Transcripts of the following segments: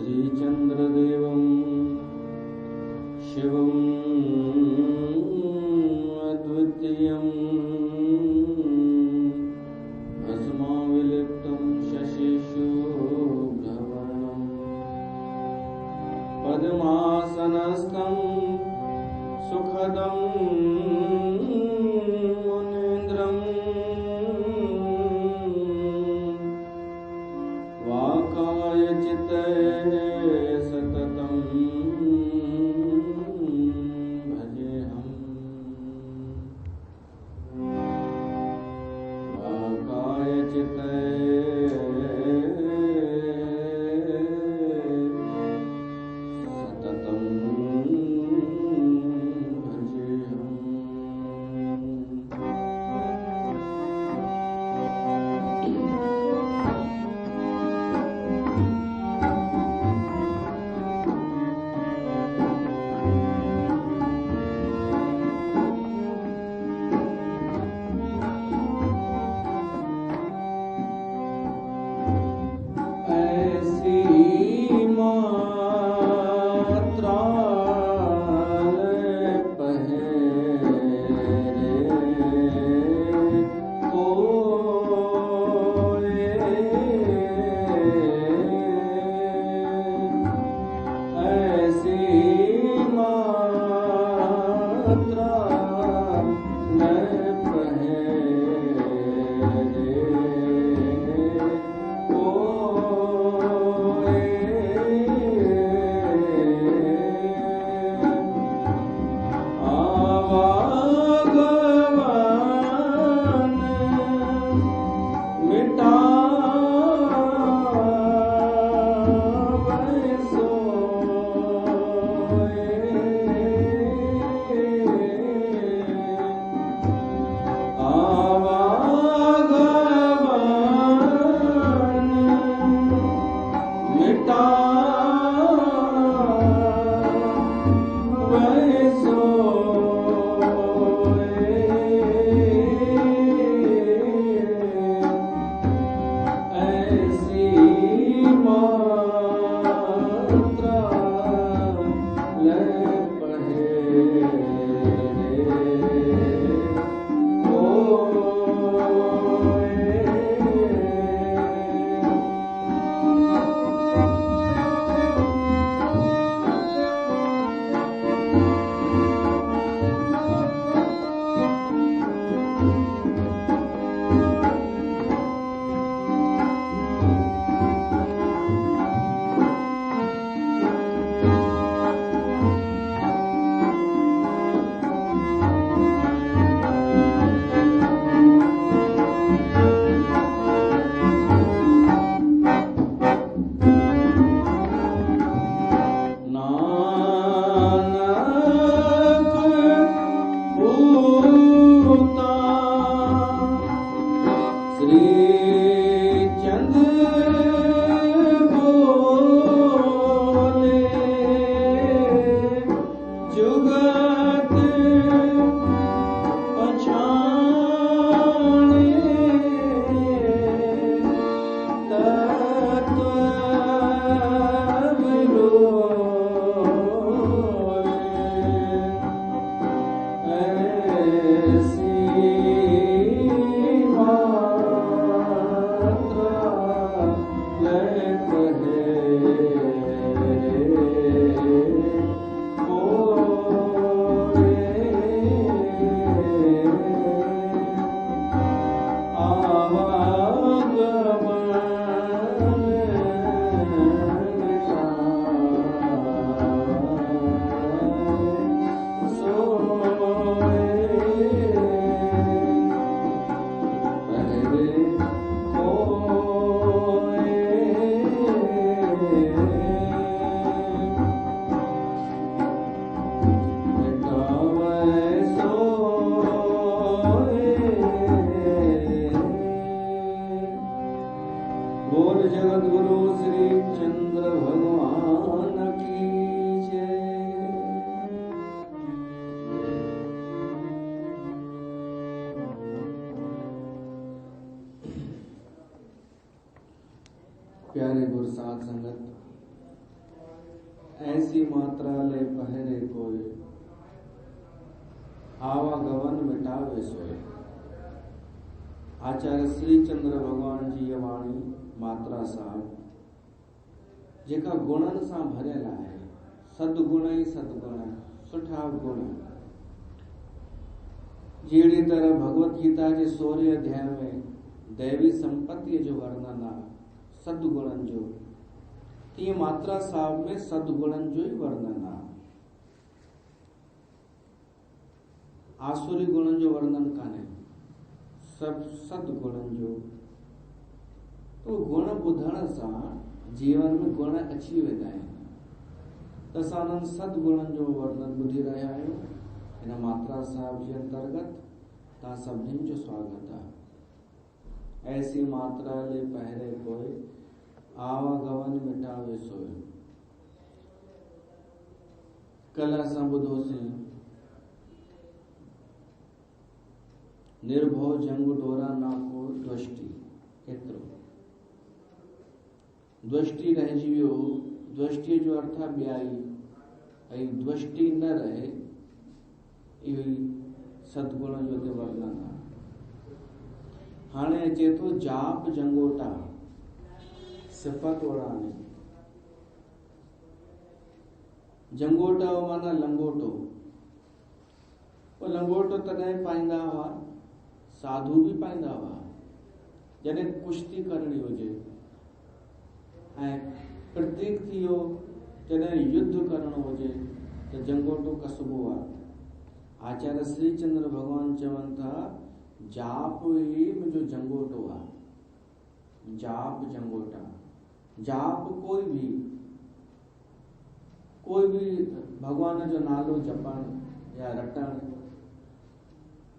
श्रीचन्द्रदेवं शिवम् अद्वितीयम् भस्माविलिप्तं शशिशुभ्रवर्णम् पद्मासनस्थं सुखदं मुनीन्द्रम् वाकायचिते सततं भजेऽहम् वाकायचिते सततं भजेऽहम्। ऐसी मात्रा ले पहरे कोई, आवागवन मिटावे सोए। आचार्य श्री चंद्र भगवान जी ये वाणी मात्रा साहब जेका गुणन सां भरियल आहे, सदगुण ही सदगुण, सुठा गुण। जहिड़ी तरह भगवत गीता जे 16 अध्याय में दैवी संपत्ति जो वर्णन आहे, सदगुणन जो, तीअं मात्रा साहब में सदगुणन जो ही वर्णन आहे। आसुरी गुणन जो वर्णन कान्हे, सब सदगुणन जो। तो गुण ॿुधण सां जीवन में गुण अची वेंदा आहिनि। त असां उन्हनि सदगुणन जो वर्णन ॿुधी रहिया आहियूं। हिन मात्रा साहब जे अंतर्गत तव्हां सभिनीनि जो स्वागत आहे। ऐसी मात्रा ले पहरे कोई, आवागवन मिटावे सोए। कल असां ॿुधोसीं निर्भव जंग डोरा नाको द्वष्टि, केतिरो द्वष्टि रहिजी वियो। द्वष्टि जो अर्थ आहे ॿियाई, ऐं द्वष्टि न रहे, इहो ई सदगुण जो ते वर्णन आहे। हाणे अचे थो जाप जंगोटा, सिफ़त उड़ानी। जंगोटा माना लंगोटो। लंगोटो तॾहिं पाईंदा हुआ, साधु भी पाईंदा हुआ, जॾहिं कुश्ती करणी हुजे। ऐं प्रतीक थी वियो जॾहिं युद्ध करणो हुजे त जंगोटो कसबो आहे। आचार्य श्री चंद्र भगवान चवनि था, जाप ही मुंहिंजो जंगोटो आहे। जाप जंगोटा। जाप कोई भी भगवान जो नालो जपण या रटण,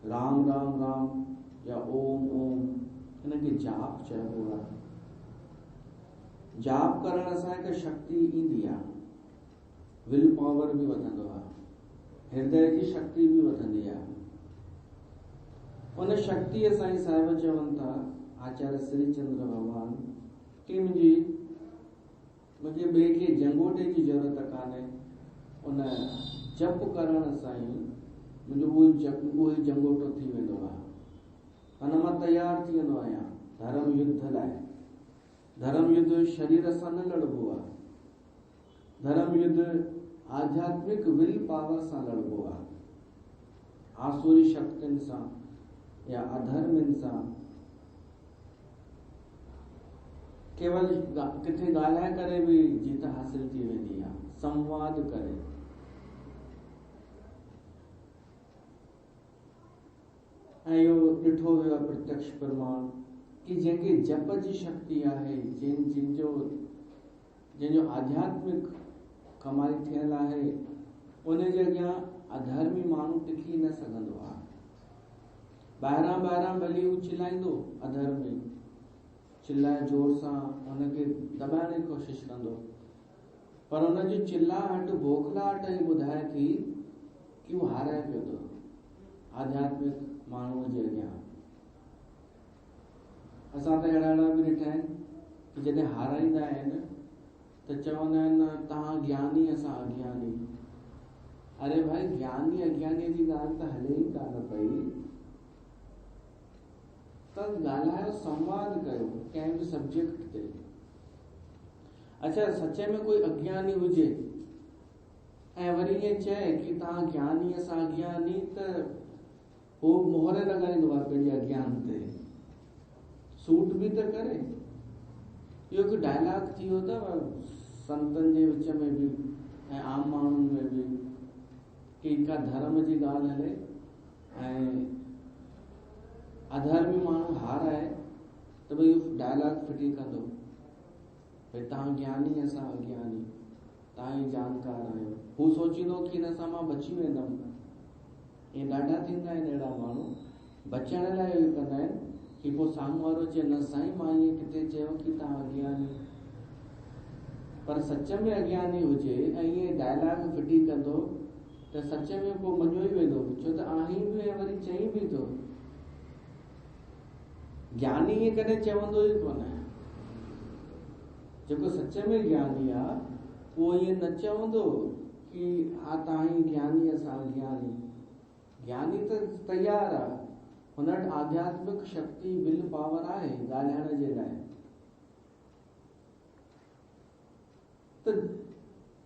राम राम राम या ओम ओम, हिनखे जाप चइबो आहे। जाप करण सां हिकु शक्ति ईंदी आहे, विल पावर भी वधंदो आहे, हृदय जी शक्ति भी वधंदी आहे। उन शक्तिअ सां ई साहिब चवनि था आचार्य श्री चंद्र भगवान कि मुंहिंजे ॿिए खे जंगोटे जी ज़रूरत कान्हे। उन जप करण सां ई मुंहिंजो उहो ई जंगोटो थी वेंदो आहे। अन मां तयार थी वेंदो आहियां धर्म युद्ध लाइ। धर्म युद्ध शरीर सां न लड़बो आहे, धर्म युद्ध आध्यात्मिक विल पावर सां लड़बो आहे। आसुरी शक्तियुनि सां या अधर्मियुनि सां केवल किथे ॻाल्हाए करे भी जीत हासिल थी वेंदी आहे, संवाद करे। ऐं इहो ॾिठो वियो आहे प्रत्यक्ष प्रमाण कि जंहिंखे जप जी शक्ति आहे, जंहिंजो आध्यात्मिक कमाई थियल आहे, उन जे अॻियां अधर्मी माण्हू टिकी न सघंदो आहे। ॿाहिरां भली हू चिल्लाईंदो, अधर्मी चिल्लाए जोर सां हुनखे दॿाइण जी कोशिश कंदो, पर हुनजी चिल्लाहट बौखलाहट ई ॿुधाए थी कि हू हाराए पियो थो आध्यात्मिक माण्हूअ जे अॻियां। असां त अहिड़ा भी ॾिठा आहिनि कि जॾहिं हाराईंदा आहिनि त चवंदा आहिनि तव्हां ज्ञानी असां अज्ञानी। अरे भाई, ज्ञानी अज्ञानी जी ॻाल्हि त हले ई कान पई, त ॻाल्हायो, संवाद कयो कंहिं बि सब्जेक्ट ते। अच्छा, सचे में कोई अज्ञानी हुजे ऐं वरी ईअं चए कि तव्हां ज्ञानी असां अज्ञानी, त हू मोहरे लॻाईंदो आहे पंहिंजे अज्ञान ते, सूट भी त करे। इहो हिकु डायलॉग थी वियो अथव संतनि जे विच में भी ऐं आम माण्हुनि में भी कि का धर्म जी ॻाल्हि हले ऐं अधर्मी माण्हू हाराए त भई डायलॉग फिटी कंदो, भई तव्हां ज्ञानी असां अज्ञानी, तव्हां ई जानकार आहियो। हू सोचींदो कि हिन सां मां बची वेंदमि। इहे ॾाढा थींदा आहिनि अहिड़ा माण्हू, बचण लाइ इहो कंदा आहिनि कि पोइ साम्हूं वारो चए न साईं मां ईअं किथे चयो कि तव्हां अज्ञानी। पर सच में अज्ञानी हुजे ऐं ईअं डायलॉग फिटी कंदो त सच में पोइ मञो ई वेंदो, छो त आहीं बि ऐं वरी चई बि थो। ज्ञानी ईअं कॾहिं चवंदो ई कोन। जेको सच में ज्ञानी आहे वो ये न चवंदो कि हा तव्हां ज्ञानी असां ज्ञानी। ज्ञानी तो तैयार आहे, हुन वटि आध्यात्मिक शक्ति विल पावर आहे ॻाल्हाइण जे लाइ। त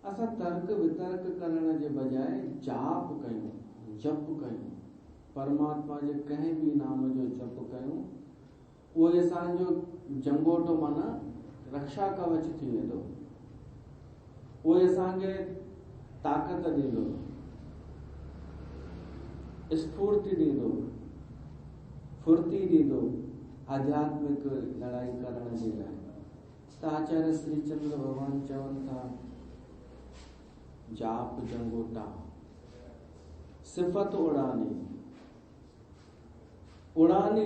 असां तर्क वितर्क करण जे बजाय जाप कयूं, जप कयूं, परमात्मा जे कंहिं बि नाम जो जप कयूं। उहो असांजो जंगोटो माना रक्षा कवच थी वेंदो। उहो असांखे ताक़त ॾींदो, स्फूर्ति ॾींदो, फुर्ती ॾींदो आध्यात्मिक लड़ाई करण जे लाइ। त आचार्य श्री चंद्र भगवान चवनि था जाप जंगोटा सिफ़त उड़ानी। उड़ानी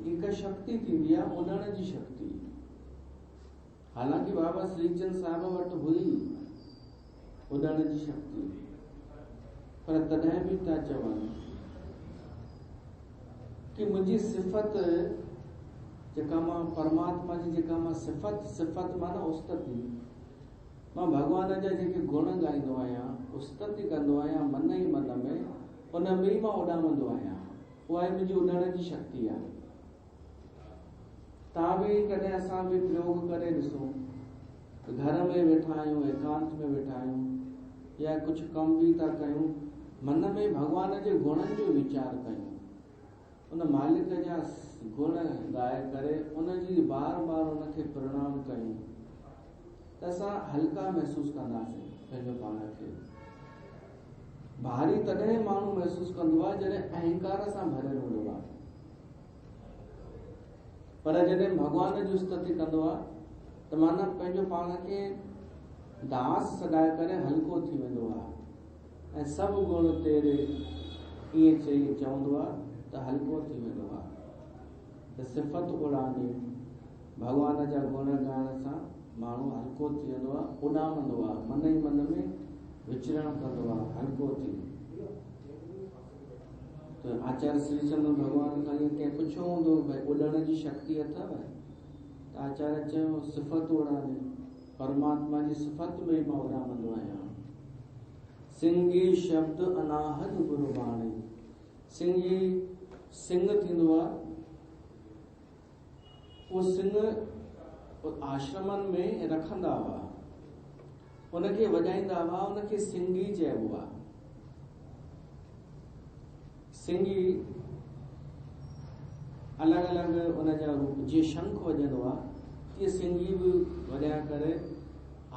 हिकु शक्ति थींदी आहे, उड़ण जी शक्ति। हालांकि बाबा श्रीचंद साहिब वटि हुई उड़ण जी शक्ति, पर तॾहिं बि था चवनि कि मुंहिंजी सिफ़त जेका मां परमात्मा जी जेका मां सिफ़त माना उस्तति, मां भॻवान जा जेके गुण ॻाईंदो आहियां, उस्तति कंदो आहियां मन ई मन में, उन में ई मां उॾामंदो आहियां। उहा आहे मुंहिंजी उॾण जी शक्ति आहे। तव्हां बि कॾहिं असां बि प्रयोग करे ॾिसो, घर में वेठा आहियूं, एकांत में वेठा आहियूं, या कुझु कम बि था कयूं, मन में भॻवान जे गुणनि जो वीचार कयूं, उन मालिक जा गुण ॻाए करे उनजी बार बार उनखे प्रणाम कयूं, त असां हल्का महसूस कंदासीं पंहिंजो पाण खे। भारी तॾहिं माण्हू महसूस कंदो आहे जॾहिं अहंकार सां भरियल हूंदो आहे, पर जॾहिं भॻवान जी स्तुति कंदो आहे त माना पंहिंजो पाण खे दास सॾाए करे हल्को थी वेंदो आहे, ऐं सभु गुण तेरे ईअं चवंदो आहे त हल्को थी वेंदो आहे। त सिफ़त उड़ानी, भॻवान जा गुण ॻाइण सां माण्हू हल्को थी वेंदो आहे, उॾामंदो आहे, मन ई मन में विचरण कंदो आहे, हल्को थी। त आचार्य श्रीचंद्र भगवान खां कंहिं पुछियो हूंदो भई उॾण जी शक्ति अथव? त आचार्य चयो सिफ़त उड़ानी, परमात्मा जी सिफ़त में ई मां उॾामंदो आहियां। सिंगी शब्द अनाहद गुरबाणी। सिंगी सिंग थींदो आहे, उहो सिंग आश्रमनि में रखंदा हुआ, उनखे वॼाईंदा हुआ, उनखे सिंगी चइबो आहे। सिंगी अलॻि अलॻि उनजा रूप, जीअं शंख वॼंदो आहे तीअं सिंगी बि वॼाए करे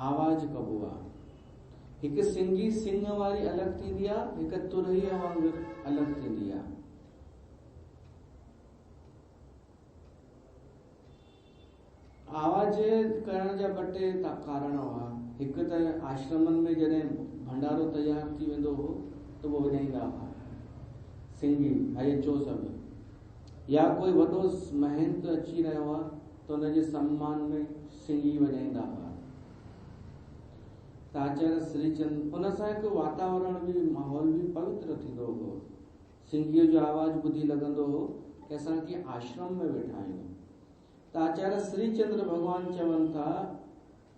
आवाज़ कबो आहे। हिकु सिंगी सिंग वारी अलॻि थींदी आहे, हिकु तुरहीअ वांगुरु अलॻि थींदी आहे। आवाज़ करण जा ॿ टे कारण हुआ। हिकु त आश्रमनि में जॾहिं भंडारो तयारु थी वेंदो हो त उहो वॼाईंदा हुआ सिंगी, भाई अचो सभु, या कोई वॾो महंत अची रहियो आहे त हुनजे सम्मान में सिंगी वॼाईंदा हुआ। त आचार्य श्रीचंद उन सां हिकु वातावरण बि, माहौल बि पवित्र थींदो हो। सिंगीअ जो आवाज़ ॿुधी लॻंदो हो कि असां कीअं आश्रम में वेठा आहियूं। त आचार्य श्रीचंद्र भगवान चवनि था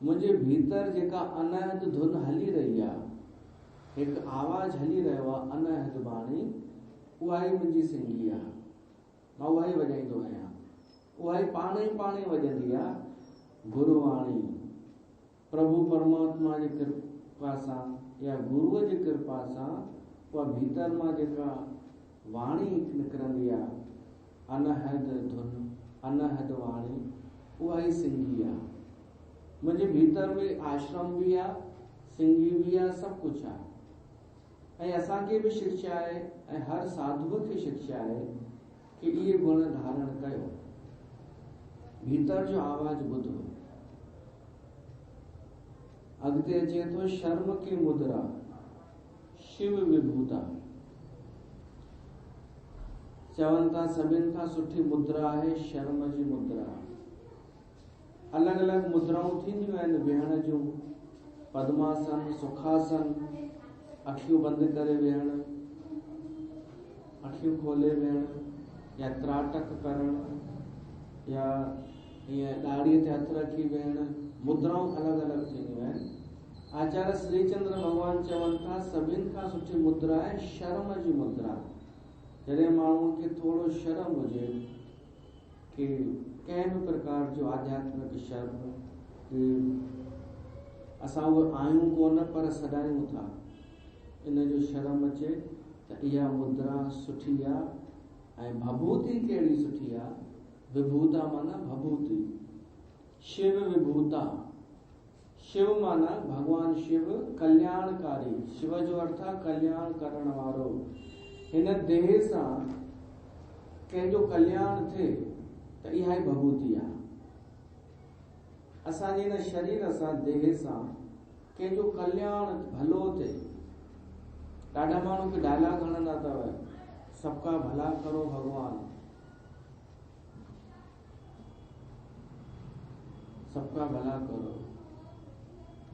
मुंहिंजे भीतर जेका अनहद धुन हली रही आहे, हिकु आवाज़ हली रहियो आहे अनहद बाणी, उहा ई मुंहिंजी सिंगी आहे, मां उहा ई वॼाईंदो आहियां। उहा ई पाण ई वॼंदी आहे गुरुवाणी। प्रभु परमात्मा जी कृपा सां या गुरूअ जी कृपा सां उहा भीतर मां जेका वाणी निकिरंदी आहे, अनहद धुन, अनहद वाणी, उहा ई सिंगी आहे। मुंहिंजे भीतर में आश्रम बि आहे, सिंगी बि आहे, सभु कुझु आहे। ऐं असांखे बि शिक्षा आहे ऐं हर साधुअ खे शिक्षा आहे कि इहे गुण धारण कयो, भीतर जो आवाज़ ॿुधो। अॻिते अचे थो शर्म की मुद्रा शिव विभूता। चवनि था सभिनि खां सुठी मुद्रा आहे शर्म जी मुद्रा। अलॻि अलॻि मुद्राऊं थींदियूं आहिनि वेहण जूं, पद्मासन, सुखासन, अखियूं बंदि करे वेहण, अखियूं खोले वेहण, या त्राटक करण, या ईअं ॾाड़ीअ ते हथ रखी वेहण। मुद्राऊं अलॻि अलॻि थींदियूं आहिनि। आचार्य श्रीचंद्र भगवान चवनि था सभिनि खां सुठी मुद्रा आहे शर्म जी मुद्रा। जॾहिं माण्हूअ खे थोरो शर्म हुजे कि कंहिं बि प्रकार जो आध्यात्मिक शर्म कि असां उहे आहियूं कोन पर सॾायूं था, इन जो शर्म अचे त इहा मुद्रा सुठी आहे। ऐं भभूति कहिड़ी सुठी आहे, विभूता माना भभूति, शिव विभूता। शिव माना भगवान शिव कल्याणकारी, शिव जो अर्थ आहे कल्याण करण वारो। हिन देह सां कंहिंजो कल्याण थिए त इहा ई भभूति आहे। असांजे हिन शरीर सां देह सां कंहिंजो कल्याण भलो थिए। ॾाढा माण्हू खे डायलॉग हणंदा अथव, सबका भला करो भगवान, सबका भला करो।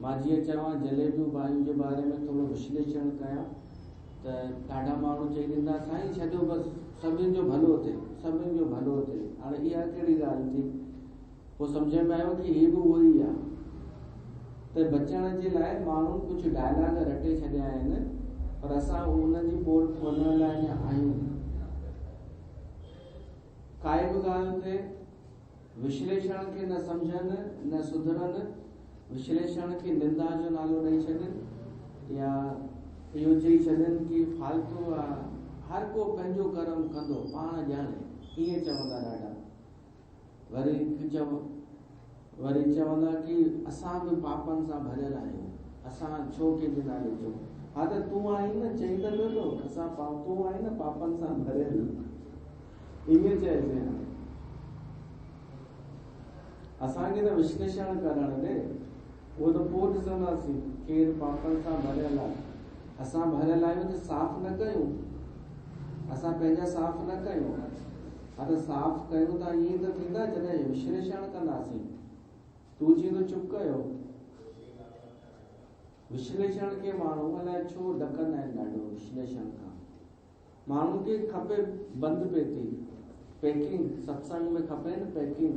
मां जीअं चवां जलेबियूं भाॼियुनि जे बारे में थोरो विश्लेषण कयां त ॾाढा माण्हू चई ॾींदा साईं छॾियो बसि सभिनि जो भलो थिए, सभिनि जो भलो थिए। हाणे इहा कहिड़ी ॻाल्हि थी? पोइ सम्झ में आयो कि हीअ बि उहो ई आहे। त बचण जे लाइ माण्हू कुझु डायलॉग रटे छॾिया आहिनि, पर असां उन्हनि जी पोल खोलण लाइ अञा आहियूं। काई बि ॻाल्हि थिए विश्लेषण खे न सम्झनि न सुधरनि, विश्लेषण खे निंदा जो नालो ॾेई छॾनि या इहो चई छॾनि कि फालतू आहे, हर को पंहिंजो कर्म कंदो पाण ॼाणे, ईअं चवंदा ॾाढा। वरी चवंदा कि असां बि पापनि सां भरियल आहियूं, असां छो कंहिंजे नाले जो। हा त तूं आई न, चई त वेठो असां तूं आई न पापनि सां भरियल, ईअं चइजे। असांखे त विश्लेषण करण ॾे, उहो त पोइ ॾिसंदासीं केरु पापनि सां भरियल आहे। असां भरियल आहियूं त साफ़ न कयूं, असां पंहिंजा साफ़ न कयूं। हा त साफ़ कयूं था ईअं त थींदा जॾहिं विश्लेषण कंदासीं। तूं चईंदो चुप कयो। विश्लेषण खे माण्हू अलाए छो ॾकंदा आहिनि ॾाढो विश्लेषण खां। माण्हू खे खपे बंदि पेती, पैकिंग, सत्संग में खपे न पैकिंग,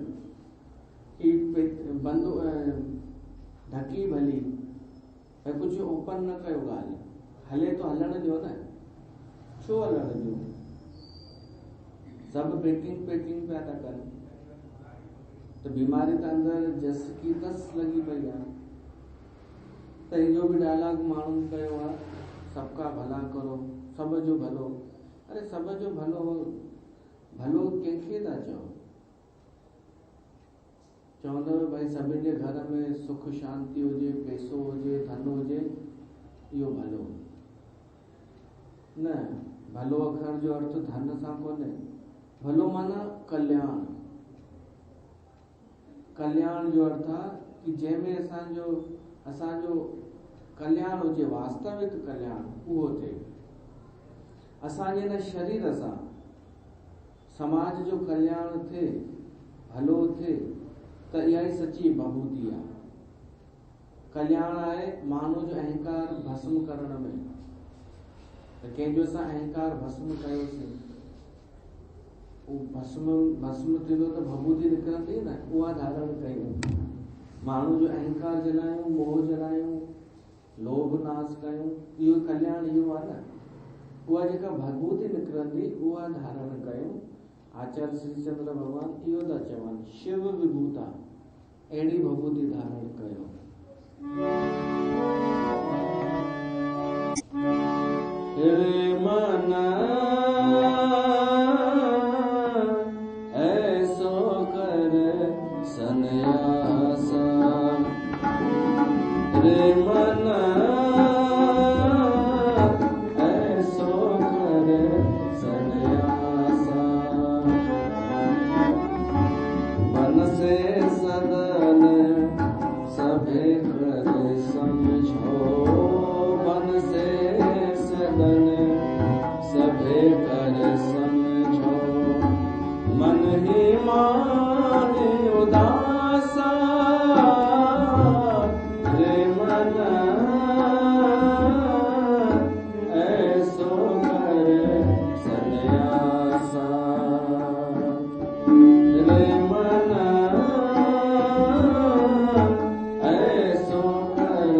कि बंदि ढकी भली ऐं कुझु ओपन न कयो ॻाल्हि, हले तो हलण ॾियो न, छो हलण ॾियो? सभु पैकिंग पिया था कनि त बीमारी त अंदरि जस की तस लॻी पई आहे। त इहो बि डायलॉग माण्हुनि कयो आहे, सबका भला करो, सब जो भलो। अरे सब जो भलो, भलो कंहिंखे था चओ? चवंदव भाई सभिनि जे घर में सुख शांति हुजे, पैसो हुजे, धन हुजे, इहो भलो न। भलो अखर जो अर्थ धन सां कोन्हे। भलो माना कल्याण। कल्याण जो अर्थ आहे कि जंहिंमें असांजो कल्याण हुजे, वास्तविक कल्याण उहो थिए। असांजे हिन शरीर सां समाज जो कल्याण थिए, भलो थिए, त इहा ई सची भभूति आहे। कल्याण आहे माण्हू जो अहंकार भस्म करण में। त कंहिंजो असां अहंकार भस्म कयोसीं, भस्म थींदो त भभूति निकिरंदी न, उहा धारण कयूं। माण्हू जो अहंकार जलायूं, मोह जलायूं, लोभ नाश कयूं, इहो कल्याण इहो आहे न। उहा जेका भभूति निकिरंदी उहा धारण कयूं। आचार्य श्रीचंद्र भगवान इहो था चवनि, शिव विभूता, अहिड़ी भभूति धारण कयो। रे मन ऐसो कर सन्यासा, रे मन ऐसो कर सन्यासा, मन से सदन सभे कर समझो, मन से सदन सभे कर समझो, मन ही मान उदासा, रे मन ऐसो कर सन्यासा, रे मन ऐसो कर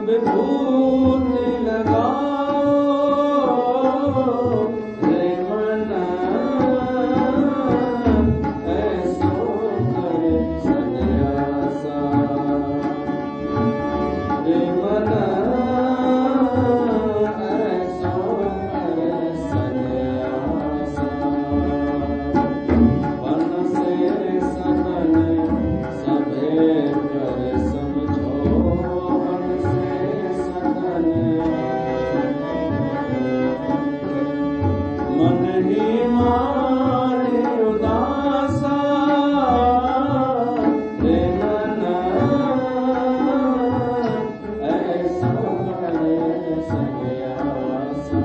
विभूति लगाओ रे मन ऐसो करे सन्यासा रे मन ऐसो करे सन्यासा वन से सगन सभे कर समझो वन से सगन मन ही मारे उदासा रे मन ऐसा करे सन्यासा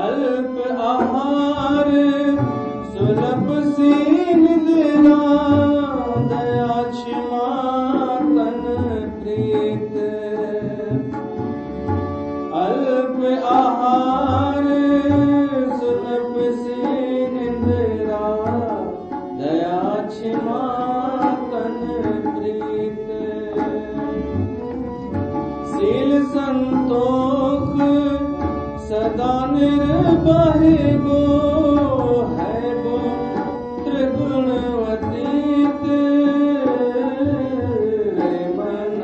अल्प आहार सुलभ सी निद्रा दया क्षमा तन प्रीत अल्प आहार सुलभ सी निद्रा दया क्षमा तन प्रीत शील संतोष सदा निर्भय गो है गो त्रिगुणवतीत रे मन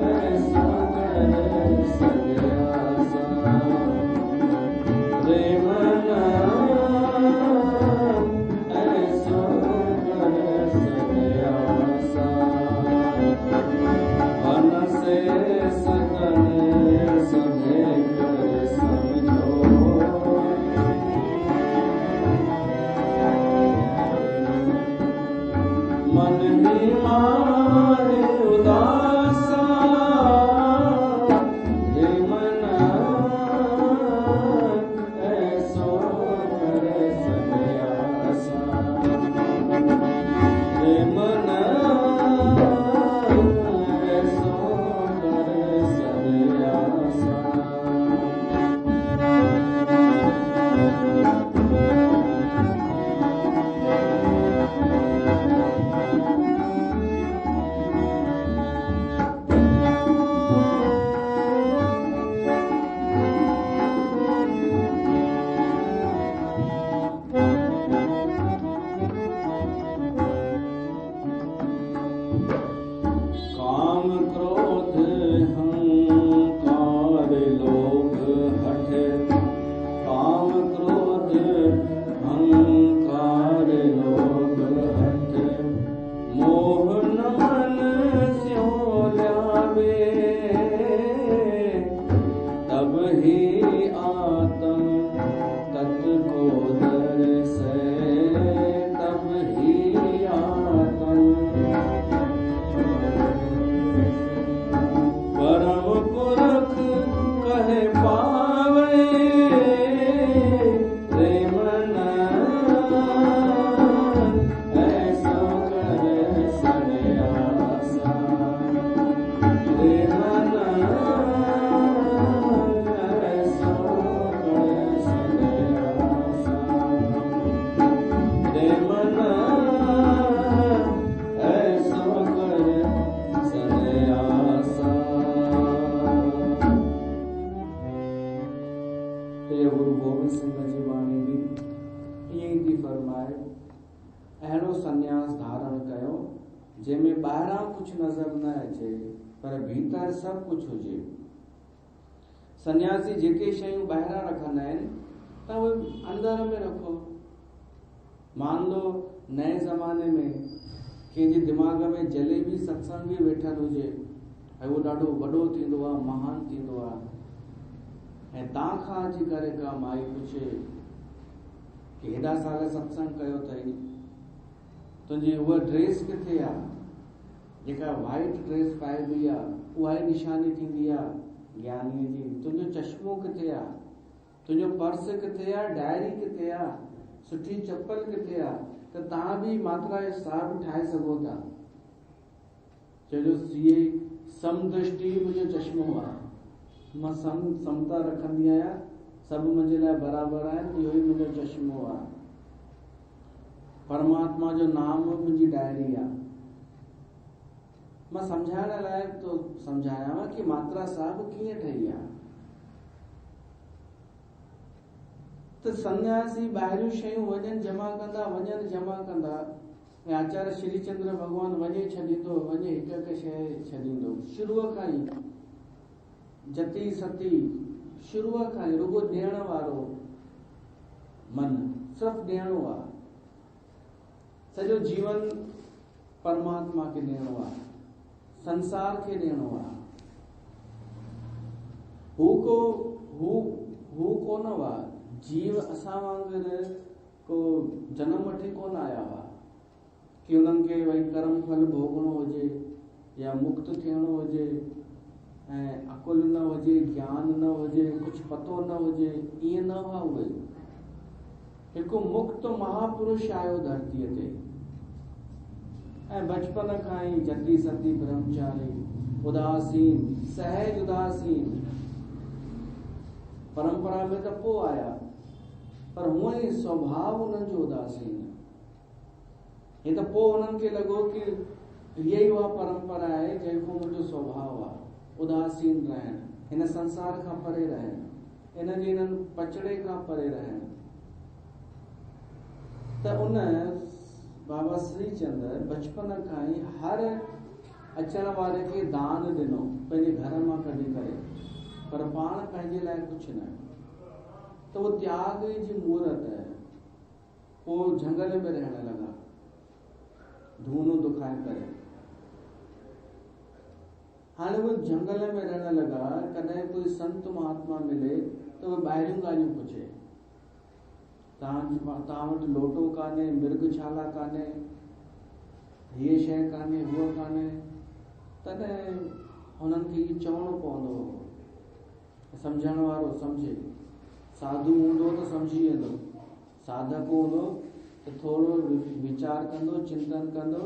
ऐसा करे सन्यासा रे मन ऐसा करे सन्यासा वन से सगन सभे कर समझो मन ही मारे उदासा रे मन ऐसो करे सन्यासा रे मन ऐसो करे सन्यासा काम क्रोध अहंकार लोभ हठ काम क्रोध अहंकार लोभ हठ मोह न मन स्यो ल्यावे तब ही आत्म तत् को दर्शे तब ही आत्म परम पुरख कहे पावे रे मन ऐसा करे सन्यासा रे मन ऐसा करे सन्यासा रे मन ऐसा करे सन्यासा गुरु गोविंद सिंह जी वाणी भी ईअं थी फरमाए अहिड़ो सन्यास धारण कयो जंहिंमें ॿाहिरां कुझु नज़र न अचे पर भीतर सभु कुझु हुजे। सन्यासी जेके शयूं ॿाहिरां रखंदा आहिनि त उहे अंदर में रखो। मान लो नए ज़माने में कंहिंजे दिमाग़ में जलेबी सत्संग बि वेठल हुजे ऐं उहो ॾाढो वॾो थींदो आहे महान थींदो आहे ऐं तव्हां खां अची करे का माई पुछे कि हेॾा साल सत्संग कयो अथई तुंहिंजी उहा ड्रेस किथे आहे जेका वाइट ड्रेस पाइबी आहे उहा ई निशानी थींदी आहे ज्ञानी जी तुंहिंजो चश्मो किथे आहे, तुंहिंजो पर्स किथे आहे, डायरी किथे आहे, सुठी चप्पल किथे आहे, त तव्हां बि मात्रा जो साहिब ठाहे सघो था। चइजो सीए समदृष्टि मुंहिंजो चश्मो आहे, मां समता रखंदी आहियां, सभु मुंहिंजे लाइ बराबरि आहिनि, इहो ई मुंहिंजो चश्मो आहे। परमात्मा जो नाम मुंहिंजी डायरी आहे। मां सम्झाइण लाइ तो सम्झायां कि मात्रा साहिब कीअं ठही आहे। त सन्यासी ॿाहिरियूं शयूं वञनि जमा कंदा, वञनि जमा कंदा, ऐं आचार्य श्री चंद्र भगवान वञे छॾींदो, वञे हिकु हिकु शइ छॾींदो। शुरूअ खां ई जति सती, शुरूअ खां ई रुगो ॾियण वारो मन, सिर्फ़ु ॾियणो आहे। सॼो जीवन परमात्मा खे ॾियणो आहे, संसार खे ॾियणो आहे। हू कोन हुआ जीव, असां वांगुरु को जनम वठी कोन आया हुआ कि उन्हनि खे वही कर्म फल भोगणो हुजे या मुक्त थियणो हुजे ऐं अकुल न हुजे, ज्ञान न हुजे, कुछ पतो न हुजे, ईअं न हुआ उहे। हिकु मुक्त महापुरुष आयो धरतीअ ते ऐं बचपन खां ई जति सती ब्रह्मचारी, उदासीन, सहज उदासीन। परंपरा में त पोइ आया, पर हूअं ई स्वभाव उन्हनि जो उदासीन। हे त पोइ उन्हनि खे लॻो कि इहा ई उहा परंपरा आहे जंहिंखो मुंहिंजो स्वभाव आहे, उदासीन रहण, हिन संसार खां परे रहण, हिननि पचड़े खां परे रहण। त उन बाबा श्री चंद्र बचपन खां ई हर अचण वारे खे दान ॾिनो, पंहिंजे घर मां कढी करे, पर पाण पंहिंजे लाइ कुझु न। त वो त्याग जी मूर्त है। पोइ झंगल में रहण लॻा, धून दुखाए करे। हाणे वो जंगल में रहण लॻा, कॾहिं कोई संत महात्मा मिले त वो ॿाहिरियूं ॻाल्हियूं पुछे। तव्हां वटि लोटो कान्हे, मृगशाला कान्हे, हीअ शइ कान्हे, हूअ कान्हे, तॾहिं हुननि खे इहो चवणो पवंदो। सम्झण वारो सम्झे, साधु हूंदो त सम्झी वेंदो, साधक हूंदो त थोरो वीचार कंदो, चिंतन कंदो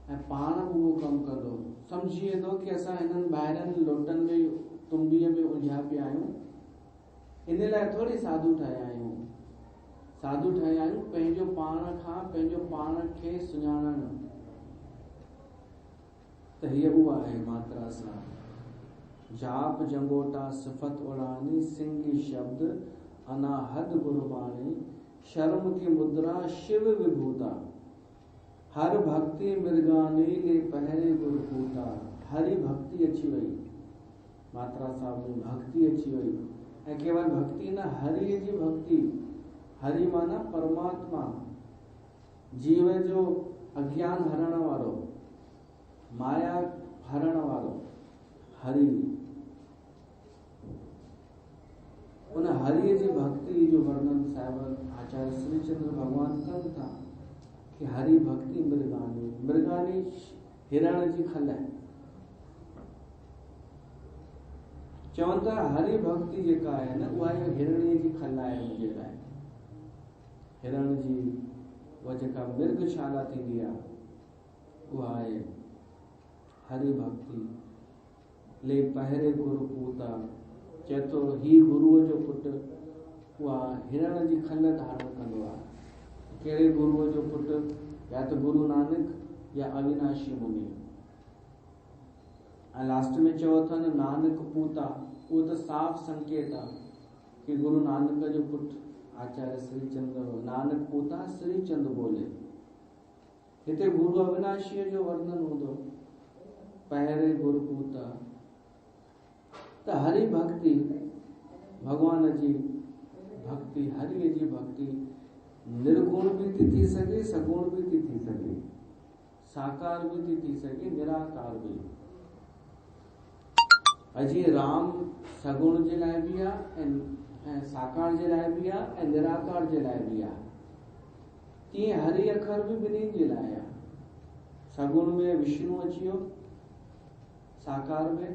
ऐं पाण बि उहो कमु कंदो, सम्झी वेंदो कि असां हिननि ॿाहिरनि लोटनि में तुम्बीअ में उलझा पिया आहियूं। इन लाइ थोरी साधु ठहिया आहियूं। साधु ठहिया आहियूं पंहिंजो पाण खां, पंहिंजो पाण खे सुञाणण। त हीअ उहा आहे मात्रा सां। जाप जंगोटा सिफत उड़ानी, सिंगी शब्द अनाहद गुरबाणी, शर्म की मुद्रा शिव विभूता, हर भक्ति मृगानी ले पहरे गुरपूता। हरि भक्ति अची वई, मात्रा साहब में भक्ति अची वई, ऐं केवल भक्ति न, हरि जी भक्ति। हरि माना परमात्मा, जीव जो अज्ञान हरण वारो, माया हरण वारो हरि। उन हरि जी भक्ति जो वर्णन साहिब आचार्य श्री चंद्र भगवान कनि था कि हरि भक्ति मृगानी। मृगानी हिरण जी खल आहे। चवनि था हरि भक्ति जेका आहे न, उहा हिरणीअ जी खल आहे मुंहिंजे लाइ। हिरण जी उहा जेका मृगशाला थींदी आहे, उहा आहे हरि भक्ति। ले पहिरे गुरु पूता, चए थो ही गुरुअ जो पुटु, उहा हिरण जी खल धारण कंदो आहे। कहिड़े गुरुअ जो पुटु? या त गुरु नानक या अविनाशी मुनि। ऐं लास्ट में चयो अथनि नानक पूता, उहो त साफ़ संकेत आहे कि गुरु नानक जो पुटु आचार्य श्री चंद्र। नानक पूता श्री चंद्र बोले। हिते गुरु अविनाशीअ जो वर्णन हूंदो, पहिरे गुरु पूता। त हरि भक्ति, भगवान जी भक्ति, हरि जी भक्ति निर्गुण भी थी सके, सगुण भी थी सके, साकार भी थी सके, निराकार भी। अजी राम सगुण जे लाइ बि आहे ऐं साकार जे लाइ बि आहे ऐं निराकार जे लाइ बि आहे। तीअं हरि अखर बि ॿिन्हिनि जे लाइ आहे। सगुण में विष्णु अची वियो, साकार में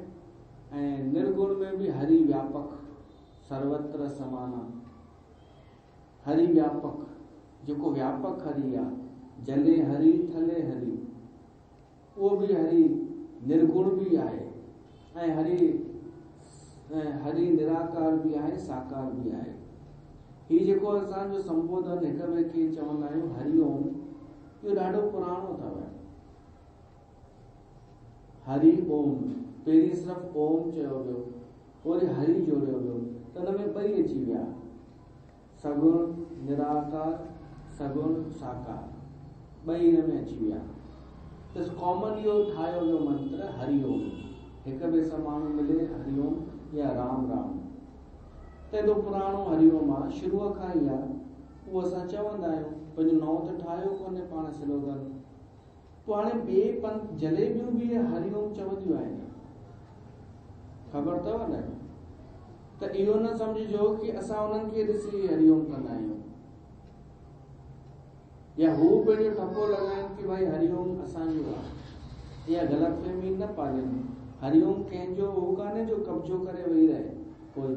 ऐं निर्गुण में भी हरि व्यापक, सर्वत्र समाना, हरि व्यापक, जेको व्यापक हरि आहे, जले हरि थले हरि, उहो बि हरि निर्गुण भी आहे, ऐं हरि निराकार भी आहे, साकार भी आहे। ही जेको असांजो संबोधन हिक ॿिए खे चवंदा आहियूं हरिओम, इहो ॾाढो पुराणो अथव। हरि ओम, पहिरीं सिर्फ़ ओम चयो वियो, वरी हरि जोड़ियो वियो, त हुन में ॿई अची विया, सगुण निराकार, सगुण साकार, ॿई हिन में अची विया। त कॉमन इहो ठाहियो वियो मंत्र हरिओम, हिक ॿिए सां माण्हू मिले हरिओम या राम राम। त एॾो पुराणो हरिओम आहे, शुरूअ खां ई आहे, उहो असां चवंदा आहियूं, पंहिंजो नओं त ठाहियो कोन्हे पाण स्लोगन। पोइ हाणे ॿिए पंथ जलेबियूं बि हरिओम चवंदियूं आहिनि, ख़बर अथव न? त इहो न सम्झिजो कि असां उन्हनि खे ॾिसी हरिओम कंदा आहियूं, या हू पंहिंजो ठपो लॻाइनि कि भाई हरिओम असांजो आहे, इहा ग़लतफ़हमी न पालिनि। हरिओम कंहिंजो हू कान्हे जो कब्जो करे वेही रहे कोई,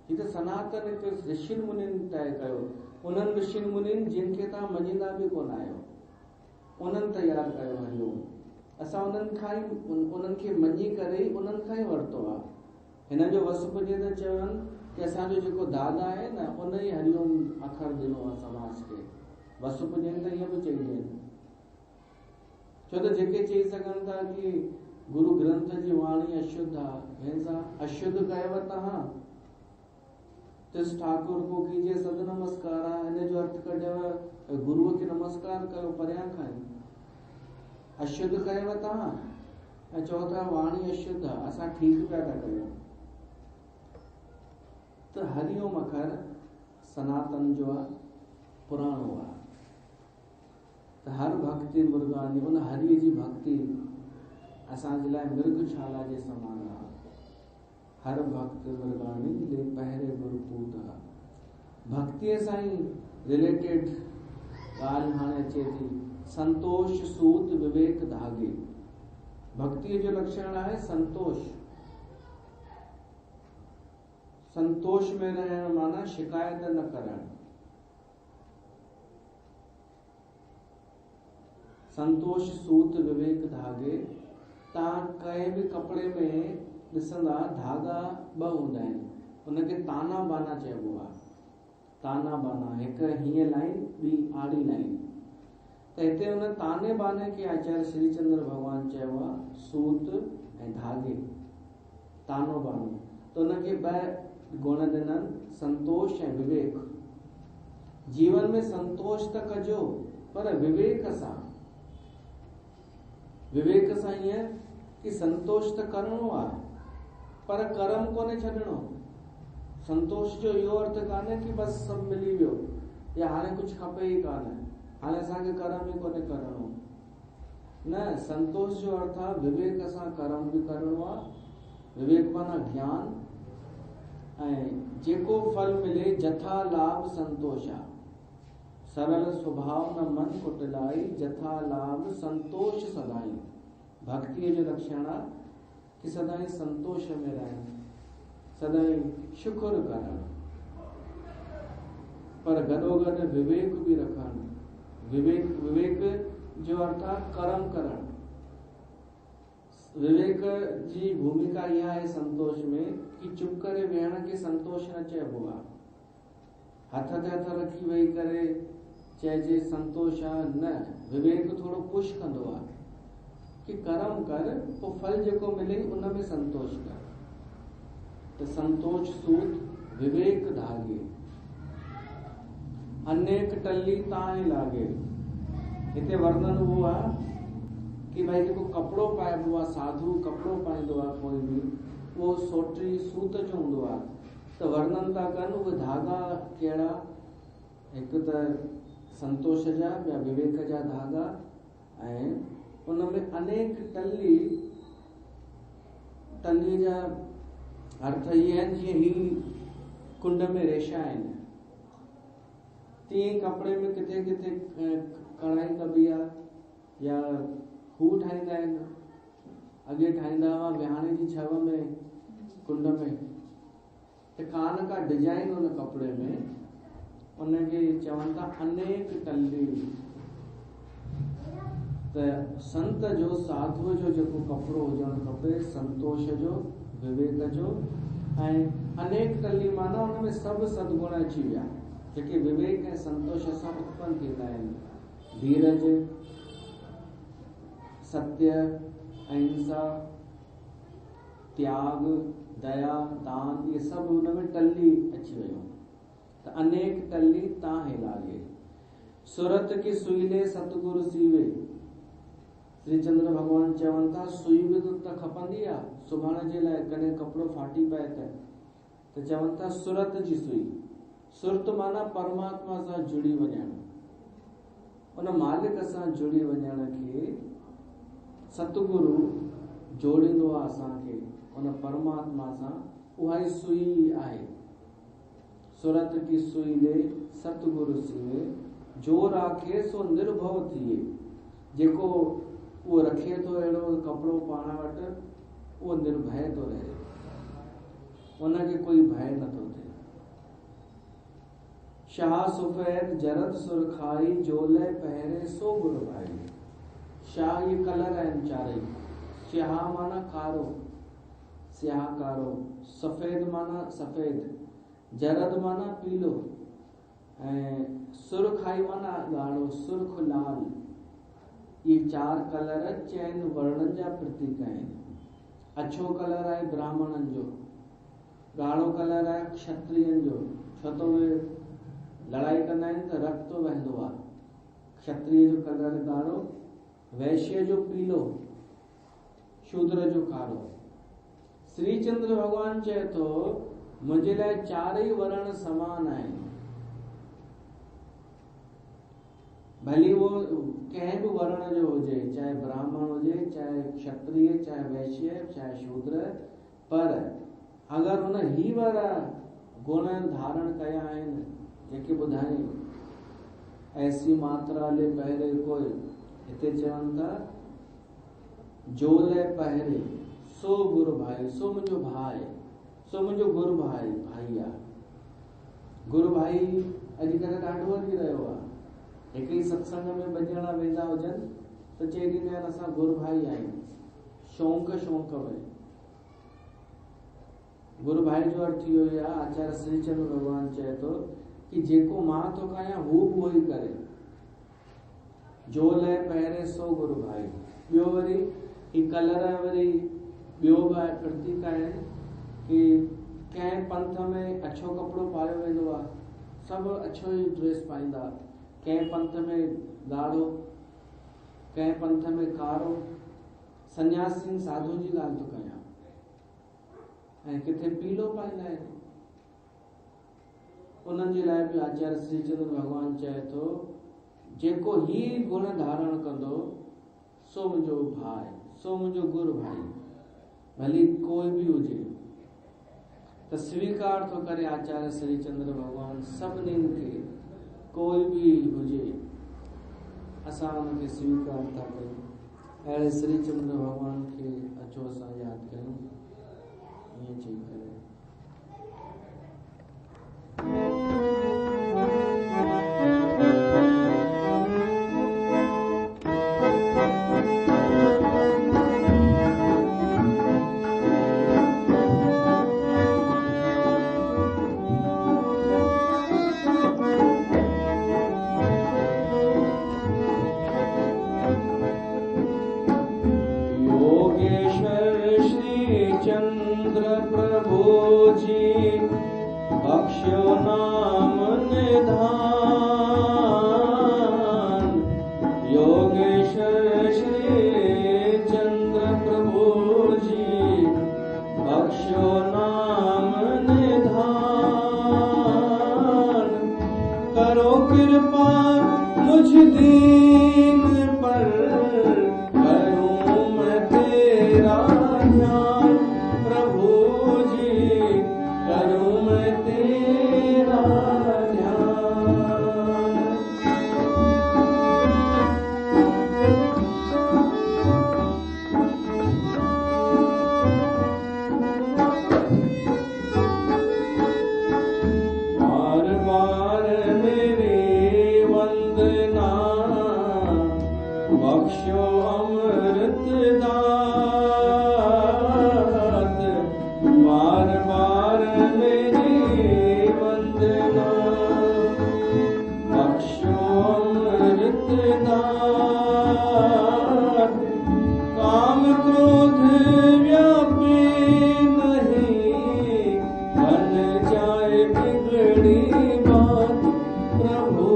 हीअ त सनातन हिकु ऋषिनि मुनिनि तय कयो, उन्हनि ऋषिनि मुनिनि जिन खे तव्हां मञींदा बि कोन आहियो, उन्हनि तयारु कयो हरिओम। असां उन्हनि खे मञी करे ई उन्हनि खां ई वरितो आहे। हिन जो वस पुॼे त चवनि कि असांजो जेको दादा आहे न, उन ई हरिओम अखर ॾिनो आहे समाज खे। वस पुॼनि त ईअं बि चई ॾियनि, छो त जेके चई सघनि था कि गुरु ग्रंथ जी वाणी अशुद्ध आहे, हिन सां अशुद्ध कयव तव्हां, तिस ठाकुर को कीजिए सद नमस्कार, हिन जो अर्थ कढियव गुरुअ खे नमस्कार कयो परियां खां ई, अशुद्ध कयव तव्हां, ऐं चओ था वाणी अशुद्ध आहे, असां ठीकु पिया था कयूं। त हरिओम अखर सनातन जो आहे, पुराणो आहे। त हर भक्ति मुर्गानी, उन हरिअ जी भक्ति असांजे लाइ मृगशाला जे समान आहे। हर भक्त मुर्गानी ले पहिरे गुरुपूत आहे। भक्तीअ सां ई रिलेटेड ॻाल्हि हाणे अचे थी, संतोष सूत विवेक धागे। भक्तीअ जो लक्षण आहे संतोष। संतोष में रहण माना शिकायत न करण। संतोष सूत विवेक धागे। तव्हां कंहिं बि कपिड़े में ॾिसंदा धागा ॿ हूंदा आहिनि, उनखे ताना बाना चइबो आहे। ताना बाना, हिकु हीअं लाइन ॿी आड़ी लाइन। त हिते हुन ताने बाने खे आचार्य श्रीचंद्र भगवान चयो आहे सूत ऐं धागे, तानो बानो। त हुनखे ॿ गुण ॾिननि, संतोष ऐं विवेक। जीवन में संतोष त कजो, पर विवेक सां। विवेक सां ईअं कि संतोष त करणो आहे, पर कर्म कोन्हे छॾिणो। संतोष जो इहो अर्थ कान्हे कि बस सभु मिली वियो, या हाणे कुझु खपे ई कान, हाणे असांखे कर्म ई कोन्हे करणो। न, संतोष जो अर्थ आहे विवेक सां कर्म बि करणो आहे। विवेक माना ज्ञान, ऐं जेको फल मिले जथा लाभ संतोष आहे। सरल स्वभाव न मन कुटिलाई, जथा लाभ संतोष सदाई। भक्तीअ जो लक्षण आहे कि सदाई संतोष में रहण, सदाई शुक्र करण, पर गॾोगॾु विवेक भी रखण। विवेक जो अर्थ आहे कर्म करण। विवेक जी भूमिका इहा आहे संतोष में कि चुप करे वेहण खे संतोष न चइबो आहे। हथ ते हथ रखी वेही करे चइजे संतोष आहे, न। विवेक थोड़ो पुश कंदो आहे कि कर्म कर, पोइ फल जेको मिले उन में संतोष कर। तो संतोष सूत विवेक धागे, अनेक टल्ली ताए लागे। हिते वर्णन हुओ आहे कि भाई जेको कपिड़ो पाइबो आहे, साधु कपिड़ो पाईंदो आहे कोई बि, उहो सोटी सूत जो हूंदो आहे। त वर्णन था कनि उहे धागा कहिड़ा, हिकु त संतोष जा, ॿिया विवेक जा धागा, ऐं उनमें अनेक टल्ली जा अर्थ इहे आहिनि जीअं ही कुंड में रेशा आहिनि, तीअं कपिड़े में किथे किथे कढ़ाई कबी आहे, या हू ठाहींदा आहिनि। अॻे ठाहींदा हुआ विहाणे जी छव में कुंड में त कान का डिजाइन उन कपिड़े में उनखे चवनि था अनेक टल्ली। त संत जो साधुअ जो जेको कपिड़ो हुजणु खपे संतोष जो विवेक जो ऐं अनेक टल्ली माना उन में सभु सदगुण अची विया जेके विवेक ऐं संतोष सां उत्पन्न थींदा आहिनि। धीरज, सत्य, अहिंसा, त्याग, दया, दान, ये सब उनमें टल्ली अची वियूं। त अनेक टल्ली ताहे लागे सुरत की सुईले सतगुरु सीवे। श्री चंद्र भगवान चवनि था सुई बि त खपंदी आहे सुभण जे लाइ, कॾहिं कपिड़ो फाटी पए त चवनि था सुरत जी सुई। सुरत माना परमात्मा सां जुड़ी वञणु, उन मालिक सां जुड़ी वञण खे सतगुरु जोड़ींदो आहे असांखे उन परमात्मा सां। उहा ई सुई आहे। सुरत की सुई ले सतगुरु सीवे, जो राखे सो निर्भव थिए। जेको उहो रखे थो अहिड़ो कपिड़ो पाण वटि, उहो निर्भय थो रहे, उनखे कोई भय नथो थिए। शाह सुफैद जरद सुरखाई, जोले पहरे सो गुरु भाई। शाह ये कलर आहिनि चारई। शाह माना कारो, स्याह कारो, सफेद माना सफेद, जरद माना पीलो ऐं सुरखाई माना ॻाढ़ो, सुर्ख लाल। ये चार कलर चइनि वर्णनि जा प्रतीक आहिनि। अछो कलर आहे ब्राह्मणनि जो, ॻाढ़ो कलर आहे क्षत्रियनि जो, छो त उहे लड़ाई कंदा आहिनि त रक्त वहंदो आहे। क्षत्रिय जो कलर ॻाढ़ो, वैश्य जो पीलो, शूद्र जो कारो। श्री चंद्र भगवान चए थो मुंहिंजे लाइ चारई वर्ण समान आहिनि। भली वो कंहिं बि वर्ण जो हुजे, चाहे ब्राह्मण हुजे, चाहे क्षत्रिय, चाहे वैश्य, चाहे शूद्र, पर अगर हुन ही वारा गुण धारण कया आहिनि जेके ॿुधाई, ऐसी मात्रा ले पहरे कोई, हिते चवनि था जोले पहरे सो गुरु भाई, सो मुंहिंजो भाई, सो मुंहिंजो गुरु भाई, भाई आहे। गुरु भाई अॼुकल्ह ॾाढो हली रहियो आहे। हिकु ई सत्संग में ॿ ॼणा वेंदा हुजनि त चई ॾींदा आहिनि असां गुरु भाई आहियूं, शौंक़ में। गुरु भाई जो अर्थ इहो ई आहे, आचार्य श्री चंद्र भगवान चए थो कि जेको मां थो कयां हू बि उहो ई करे। जो लय पहिरे सो गुरु भाई। ॿियो वरी ही कलर वरी ॿियो बि प्रतीक आहिनि कि कंहिं पंथ में अछो कपिड़ो पायो वेंदो आहे, सभु अछो ई ड्रेस पाईंदा। कंहिं पंथ में ॻाढ़ो, कंहिं पंथ में कारो। सन्यासी साधु जी ॻाल्हि थो कयां, ऐं किथे पीलो पाईंदा आहिनि। उन्हनि जे लाइ बि आचार्य श्री चंद्र भगवान चए थो जेको ही गुण धारण कंदो सो मुंहिंजो भाई, सो मुंहिंजो गुरु भाई, भली कोई बि हुजे। त स्वीकार थो करे आचार्य श्री चंद्र भगवान सभिनीनि खे, कोई भी हुजे असां उनखे स्वीकार था कयूं। अहिड़े श्री चंद्र भगवान खे अचो असां यादि कयूं। ईअं चई करे बख्शो अमृत दात, बार बार मेरी वंदना। बख्शो अमृत दात, काम क्रोध व्यापी नहीं, बन जाए बिगड़ी बात प्रभु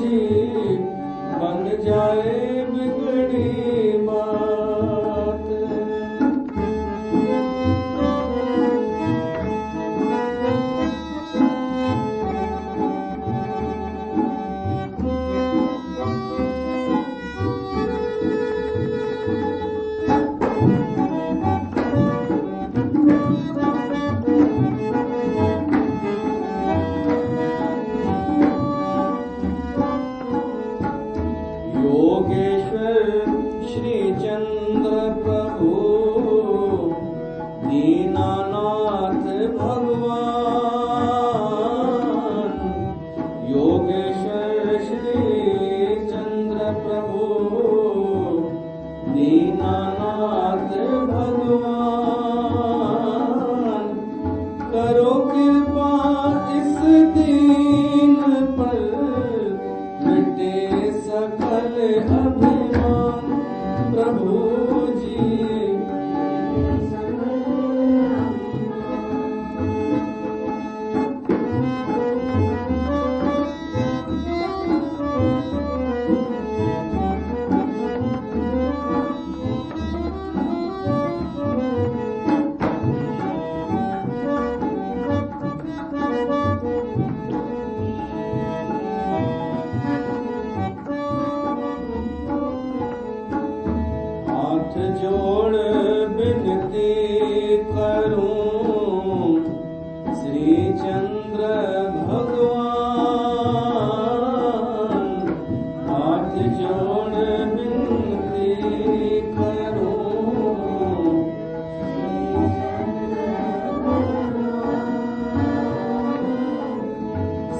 जी, बन जाए बिगड़ी बात। योगेश्वर श्री चंद्र प्रभु, दीनानाथ भगवान। योगेश्वर श्री चंद्र प्रभु, दीनानाथ भगवान। करो कृपा इस दीन पर, मिटे सकल अभिमान प्रभु जी। हाथ जोड़ विनती करूं श्री चंद्र भगवान। हाथ जोड़ विनती करूं,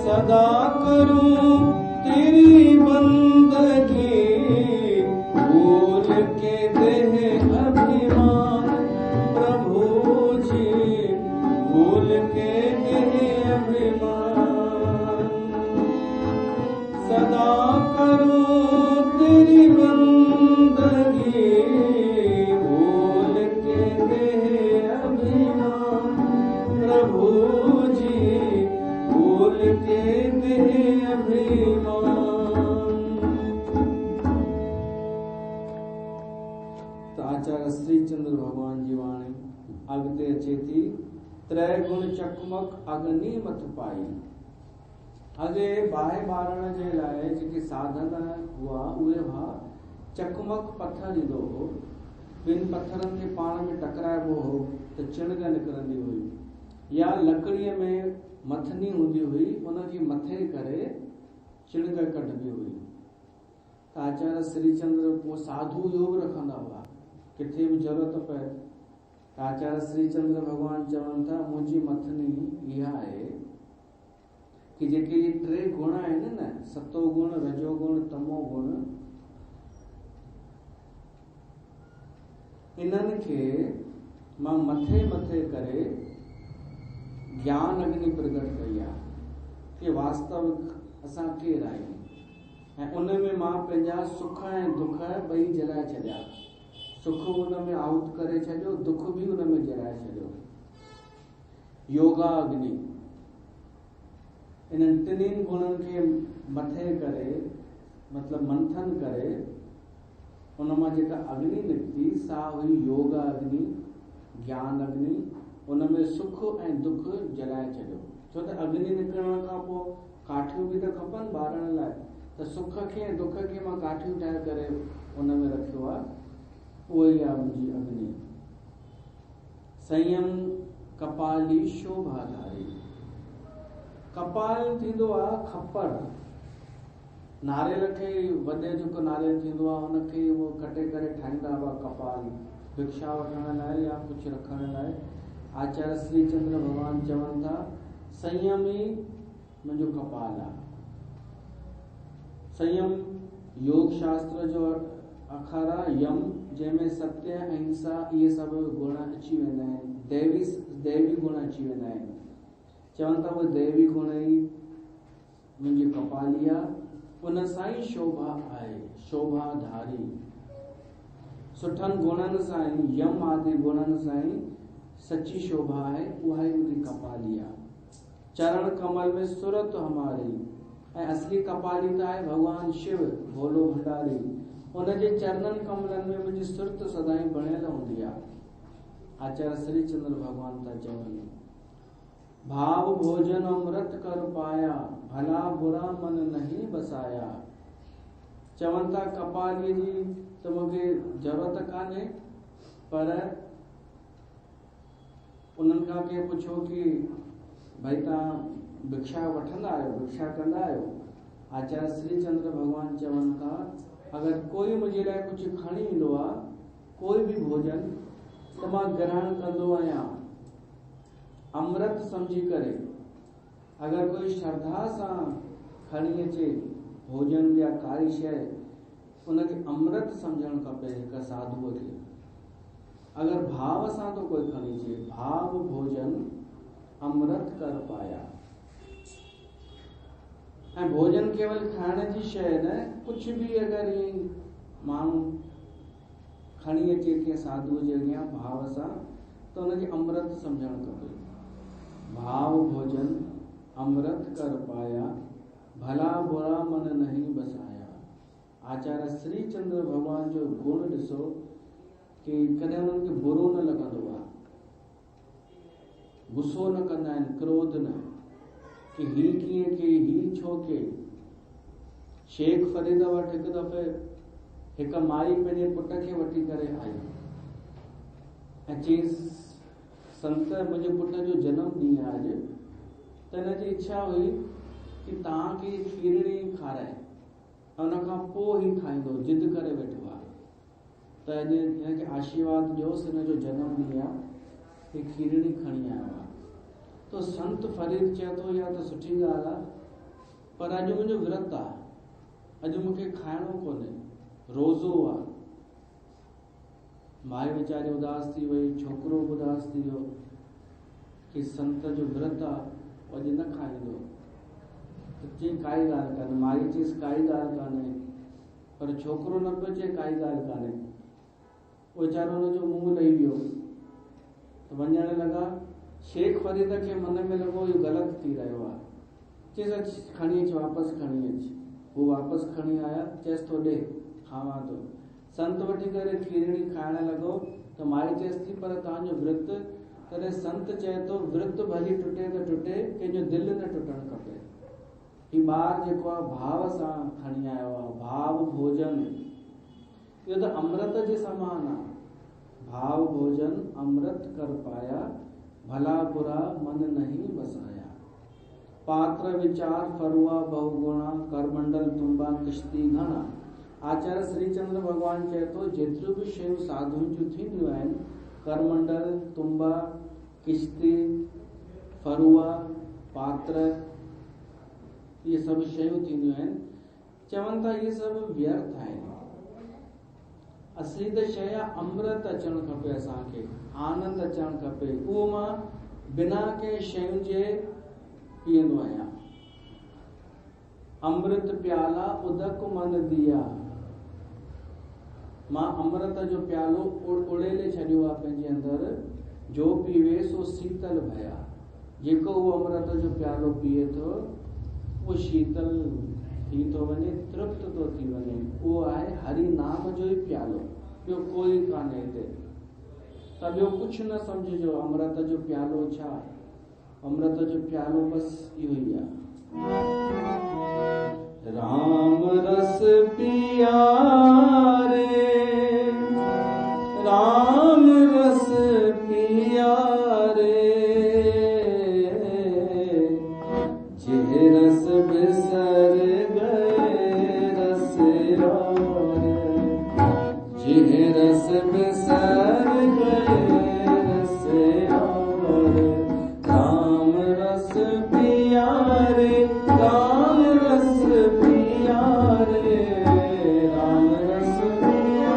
सदा करूं तेरी बंदगी, भूल के देह अभिमान प्रभु जी, भूल के देह अभिमान। सदा करूं तेरी बंदगी, भूल के देह अभिमान प्रभु जी, भूल के देह अभिमान। तो आचार्य श्री चंद्र भगवान जी वाणी अॻिते अचे थी, त्रय गुण चकमक अग्नि मत पाई। अॻे बाहि ॿारण जे लाइ जेके साधन हुआ उहे हुआ चकमक पत्थर ईंदो हो, ॿिनि पत्थरनि खे पाण में टकराइबो हो त चिणग निकिरंदी हुई, या लकड़ीअ में मथनी हूंदी हुई, उनखे मथे करे चिणग कढबी हुई। त आचार्य श्री चंद्र पोइ साधु योग रखंदा हुआ, किथे बि ज़रूरत पए त आचार्य श्री चंद्र भगवान चवनि था मुंहिंजी मथनी इहा आहे कि जेके ये टे गुण आहिनि न, सतो गुण, रजो गुण, तमो गुण, इन्हनि खे मां मथे मथे करे ज्ञान अग्नि प्रगट कई आहे कि वास्तविक असां केरु आहियूं, ऐं उन में मां पंहिंजा सुख ऐं दुख ॿई जलाए छॾिया। सुख उन में आहुत करे छॾियो, दुख बि उन में जलाए छॾियो। योगा अग्नि, इन्हनि टिनिनि गुणनि खे मथे करे, मतलब मंथन करे, उन मां जेका अग्नि निकिती सा हुई योगा अग्नि, ज्ञान अग्नि। उन में सुख ऐं दुख जलाए छॾियो, छो त अग्नि निकिरण खां पोइ काठियूं बि त खपनि ॿारण लाइ, त सुख खे ऐं दुख खे मां काठियूं ठाहे करे उन में रखियो आहे, उहो ई आहे मुंहिंजी अग्नि। संयम कपाली शोभाधारी, कपाल थींदो आहे खप्पर, नारियल खे वॾे जेको नारियल थींदो आहे उनखे उहो कटे करे ठाहींदा हुआ कपाल, भिक्षा वठण लाइ या कुझु रखण लाइ। आचार्य श्री चंद्र भगवान चवनि था संयम ई मुंहिंजो कपाल आहे। संयम योग शास्त्र जो अखारा यम जंहिंमें सत्य अहिंसा इहे सभु गुण अची वेंदा आहिनि, दैवी गुण अची वेंदा आहिनि। चवनि था उहे दैवी गुण ई मुंहिंजी कपाली आहे, उन सां ई शोभा आहे, शोभाधारी सुठनि गुणनि सां ई, यम आदि गुणनि सां ई सची शोभा आहे, उहा ई मुंहिंजी कपाली आहे। चरण कमल में सुरत हमारी, ऐं असली कपाली त आहे भगवान शिव भोलो भंडारी, उनजे चरणनि कमलनि में मुंहिंजी सुरत सदाई बणियल हूंदी आहे। आचार्य श्री चंद्र भगवान था चवनि, भाव भोजन अमृत कर पाया, भला बुरा मन नहीं बसाया। चवनि था कपालीअ जी त मूंखे ज़रूरत कान्हे, पर उन्हनि खां कंहिं पुछो कि भाई तव्हां भिक्षा वठंदा आहियो, भिक्षा कंदा आहियो? आचार्य श्री चंद्र भगवान चवनि था, अगर कोई मुंहिंजे लाइ कुझु खणी ईंदो आहे, कोई बि भोजन, त मां ग्रहण कंदो आहियां अमृत सम्झी करे। अगर कोई श्रद्धा सां खणी अचे भोजन या काई शइ, उनखे अमृत सम्झणु खपे हिकु साधुअ खे। अगर भाव सां तो कोई खणी अचे, भाव भोजन अमृत कर पाया। ऐं भोजन केवल खाइण जी शइ न, कुझु बि अगर ईअं माण्हू खणी अचे कंहिं साधुअ जे अॻियां भाव सां, त उनखे अमृत सम्झणु खपे। भाव भोजन अमृत कर पाया, भला बुरा मन नहीं बसाया। आचार्य श्री चंद्र भगवान जो गुण ॾिसो कि कॾहिं उन्हनि खे बुरो न लॻंदो आहे, गुस्सो न कंदा आहिनि, क्रोध न, कि ही कीअं के, ही छो के। शेख फरीद वटि हिकु दफ़े हिकु माई पंहिंजे पुट खे वठी करे आई ऐं चयईंसि, संत मुंहिंजे पुट जो जनम ॾींहुं आहे अॼु, त हिनजी इच्छा हुई कि तव्हांखे खीरणी खाराए, ऐं उन खां पोइ ही खाईंदो, जिद करे वेठो आहे, त अॼु हिनखे आशीर्वाद ॾियोसि, हिनजो जनम ॾींहुं आहे, ही खीरणी खणी आयो आहे। तो संत फरीद चए थो, या त सुठी ॻाल्हि आहे, पर अॼु मुंहिंजो विर्त आहे, अॼु मूंखे खाइणो कोन्हे, रोज़ो आहे। माई वीचारी उदास थी वई, छोकिरो उदास थी वियो कि संत जो विर्त आहे, अॼु न खाईंदो। त चई काई ॻाल्हि कान्हे, माई चयसि काई ॻाल्हि कान्हे, पर छोकिरो न पियो चए काई ॻाल्हि कान्हे। उहो वीचारो हुनजो मुंहुं लही वियो, त वञण लॻा। शेख फरीद खे मन में लॻो इहो ग़लति थी रहियो आहे, चयसि खणी अच, वापसि खणी अच। हू वापसि खणी आया, चयसि थो ॾे खावां थो। संत वठी करे खीरणी खाइण लॻो, त माई चयसि थी पर तव्हांजो विर्त, तॾहिं संत चए थो विर्त भली टुटे त टुटे, कंहिंजो दिलि न टुटणु खपे। ही ॿार जेको आहे भाव सां खणी आयो आहे, भाव भोजन, इहो त अमृत जे समान आहे। भाव भोजन अमृत कर पाया, भला बुरा मन नहीं बसाया। पात्र विचार फरुआ बहुगुणा, करमंडल तुम्बा किश्ती घना। आचार्य श्री चंद्र भगवान चए थो, जेतिरियूं बि शयूं साधुनि जूं थींदियूं आहिनि, करमंडल, तुम्बा, किश्ती, फरुआ, पात्र, इहे सभु शयूं थींदियूं आहिनि, चवनि था इहे सभु व्यर्थ आहिनि। असली त शइ आहे अमृत अचणु खपे, असांखे आनंद अचणु खपे। उहो मां बिना कंहिं शयुनि जे पीअंदो आहियां। अमृत प्याला उदक मन दिया, मां अमृत जो प्यालो उड़ेले छॾियो आहे पंहिंजे अंदरि, जो पीवे सो शीतल भया। जेको उहो अमृत जो प्यालो पीए थो, उहो शीतल थी थो वञे, तृप्त थो थी वञे। उहो आहे हरि नाम जो ई प्यालो, ॿियो कोई कान्हे हिते। त ॿियो कुझु न सम्झिजो, अमृत जो प्यालो छा, अमृत जो प्यालो बसि इहो ई आहे। राम रस पिया रे, राम रस पिया रे, जे रस बिसर गए रस रारे, जे रस बिसर गए रस रारे। राम रस पिया रे, राम रस पिया रे, राम रस पिया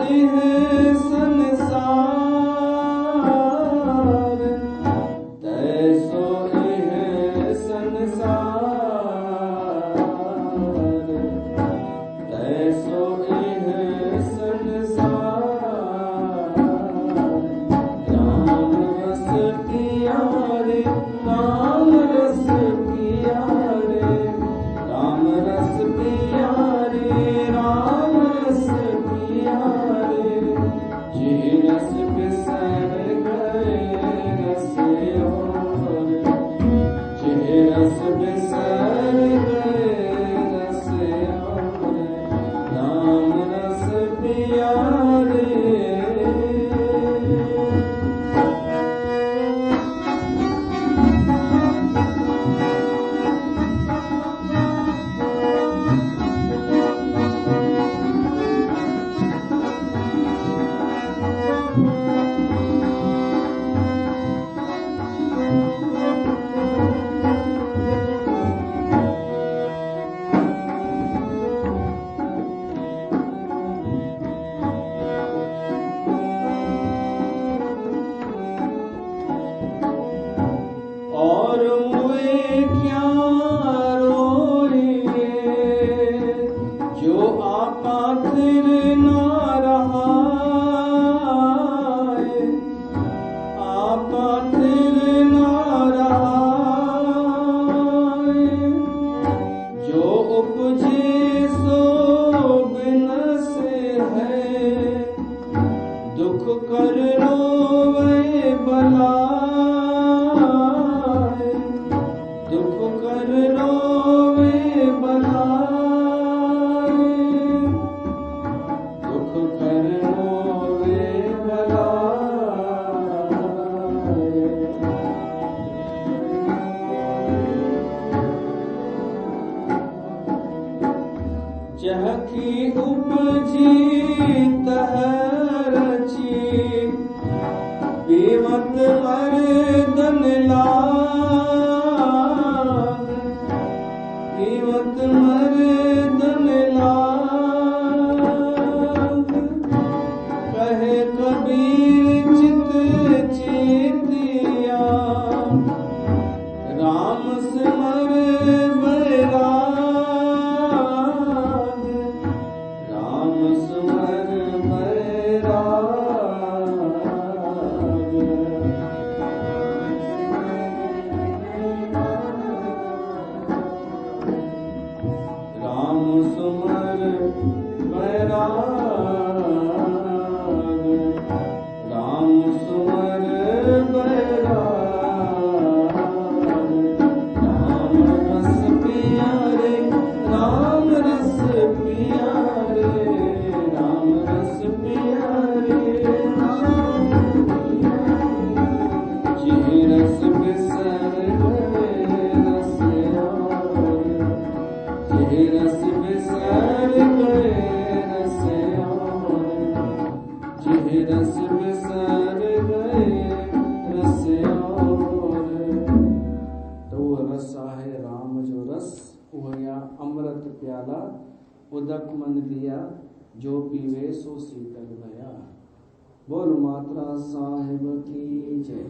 इह संसार, तैसो इह संसार, तैसो इह संसार। राम रस पिया रे, राम रस पिया रे, राम रस पिया रे, राम रस पिया रे। जे रस बिसर गए रस और, जे रस बिसर गए रस और, राम रस पिया रे। और मुए क्या रोइए, जो आपा फिर ना रहा है, आपा फिर ना रहा है। जो उपजे सो बिन से है, दुख कर रोवे बलाए, दुख कर रोवे बलाए, दुख कर रोवे बलाए। जह की उपजी तह रची, बीमत मर्दन लाग, बीमत मर्दन लाग। कहे कबीर चित चेतिया, राम सिमर बैराग, राम सिमर बैराग। राम सुमर बैराग, राम सुमर बैराग। राम रस पिया रे, राम रस पिया रे, राम रस पिया रे, जे रस बिसर गए रस और, जे रस बिसर गए रस और, जे रस बिसर गए रस और। तो वो रस आहे राम जो रस, उहया अमृत प्याला, उदक मन दिया, जो पीवे सो शीतल भया। बोल मात्रा साहिब की जय।